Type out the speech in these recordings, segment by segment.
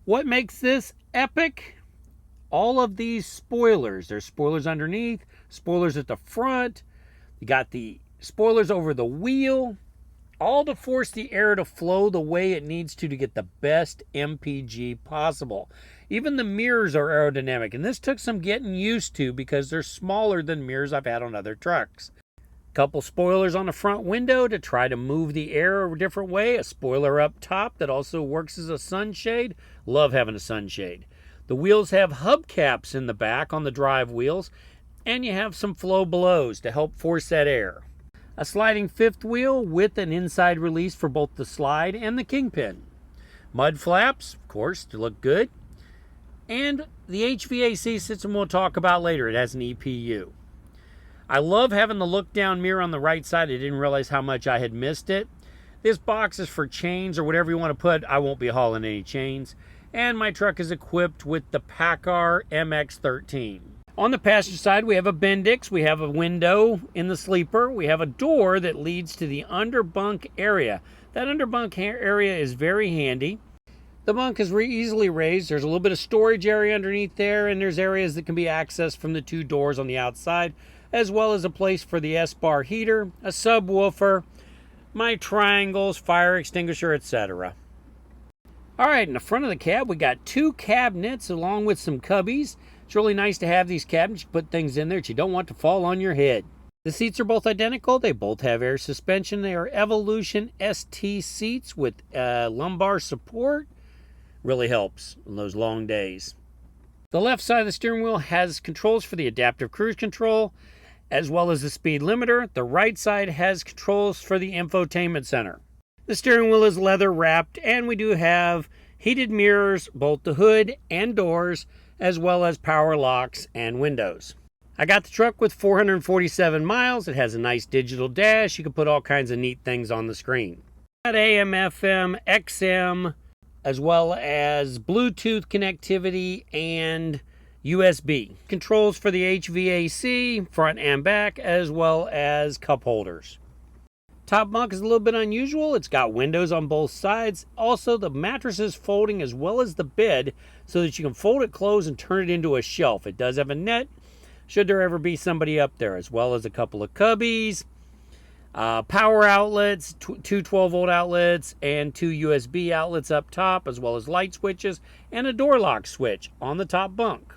What makes this epic? All of these spoilers. There's spoilers underneath, spoilers at the front. You got the spoilers over the wheel, all to force the air to flow the way it needs to get the best MPG possible. Even the mirrors are aerodynamic, and this took some getting used to because they're smaller than mirrors I've had on other trucks. Couple spoilers on the front window to try to move the air a different way. A spoiler up top that also works as a sunshade. Love having a sunshade. The wheels have hubcaps in the back on the drive wheels, and you have some flow blows to help force that air. A sliding fifth wheel with an inside release for both the slide and the kingpin. Mud flaps, of course, to look good. And the HVAC system we'll talk about later. It has an EPIQ. I love having the look down mirror on the right side. I didn't realize how much I had missed it. This box is for chains or whatever you want to put. I won't be hauling any chains. And my truck is equipped with the PACCAR MX-13. On the passenger side, we have a Bendix. We have a window in the sleeper. We have a door that leads to the underbunk area. That underbunk area is very handy. The bunk is easily raised. There's a little bit of storage area underneath there, and there's areas that can be accessed from the two doors on the outside, as well as a place for the S-bar heater, a subwoofer, my triangles, fire extinguisher, etc. All right, in the front of the cab, we got two cabinets along with some cubbies. It's really nice to have these cabinets. You put things in there that you don't want to fall on your head. The seats are both identical. They both have air suspension. They are Evolution ST seats with lumbar support. Really helps on those long days. The left side of the steering wheel has controls for the adaptive cruise control, as well as the speed limiter. The right side has controls for the infotainment center. The steering wheel is leather wrapped, and we do have heated mirrors, both the hood and doors, as well as power locks and windows. I got the truck with 447 miles. It has a nice digital dash. You can put all kinds of neat things on the screen. Got AM, FM, XM, as well as Bluetooth connectivity and USB. Controls for the HVAC, front and back, as well as cup holders. Top bunk is a little bit unusual. It's got windows on both sides. Also, the mattress is folding as well as the bed so that you can fold it closed and turn it into a shelf. It does have a net, should there ever be somebody up there, as well as a couple of cubbies, power outlets, two 12-volt outlets, and two USB outlets up top, as well as light switches, and a door lock switch on the top bunk.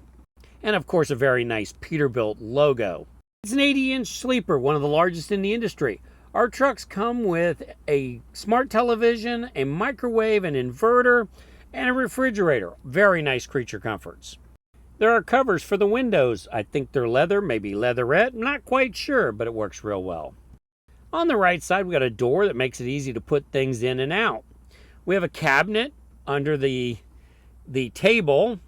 And of course, a very nice Peterbilt logo. It's an 80-inch sleeper, one of the largest in the industry. Our trucks come with a smart television, a microwave, an inverter, and a refrigerator. Very nice creature comforts. There are covers for the windows. I think they're leather, maybe leatherette. I'm not quite sure, but it works real well. On the right side, we got a door that makes it easy to put things in and out. We have a cabinet under the table.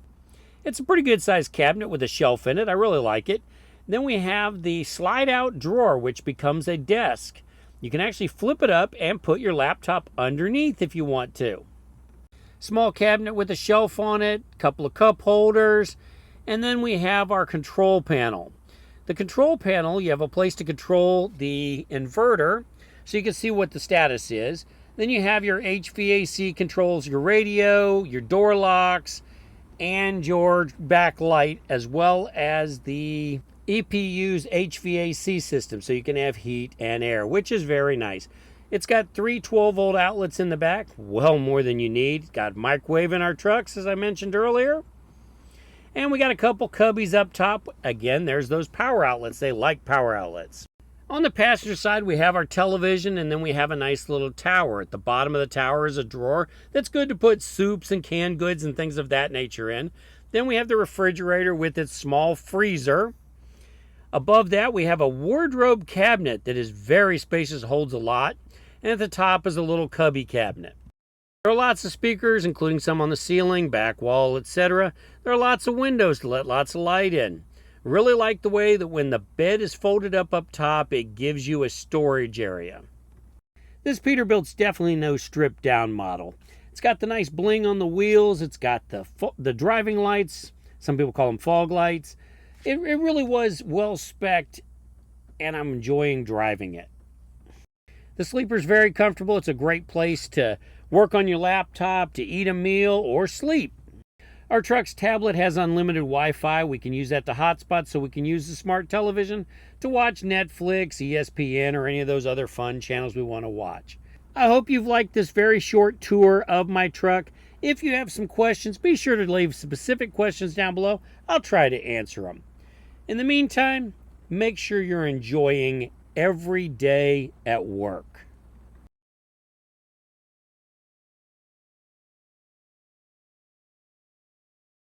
It's a pretty good sized cabinet with a shelf in it. I really like it. Then we have the slide out drawer, which becomes a desk. You can actually flip it up and put your laptop underneath if you want to. Small cabinet with a shelf on it, a couple of cup holders, and then we have our control panel. The control panel, you have a place to control the inverter, so you can see what the status is. Then you have your HVAC controls, your radio, your door locks, and your backlight, as well as the EPIQ's HVAC system, so you can have heat and air, which is very nice. It's got three 12-volt outlets in the back, well more than you need. It's got a microwave in our trucks, as I mentioned earlier. And we got a couple cubbies up top. Again, there's those power outlets. They like power outlets. On the passenger side, we have our television, and then we have a nice little tower. At the bottom of the tower is a drawer that's good to put soups and canned goods and things of that nature in. Then we have the refrigerator with its small freezer. Above that, we have a wardrobe cabinet that is very spacious, holds a lot. And at the top is a little cubby cabinet. There are lots of speakers, including some on the ceiling, back wall, etc. There are lots of windows to let lots of light in. Really like the way that when the bed is folded up top, it gives you a storage area. This Peterbilt's definitely no stripped down model. It's got the nice bling on the wheels. It's got the driving lights. Some people call them fog lights. It really was well spec'd, and I'm enjoying driving it. The sleeper's very comfortable. It's a great place to work on your laptop, to eat a meal, or sleep. Our truck's tablet has unlimited Wi-Fi. We can use that to hotspot, so we can use the smart television to watch Netflix, ESPN, or any of those other fun channels we want to watch. I hope you've liked this very short tour of my truck. If you have some questions, be sure to leave specific questions down below. I'll try to answer them. In the meantime, make sure you're enjoying every day at work.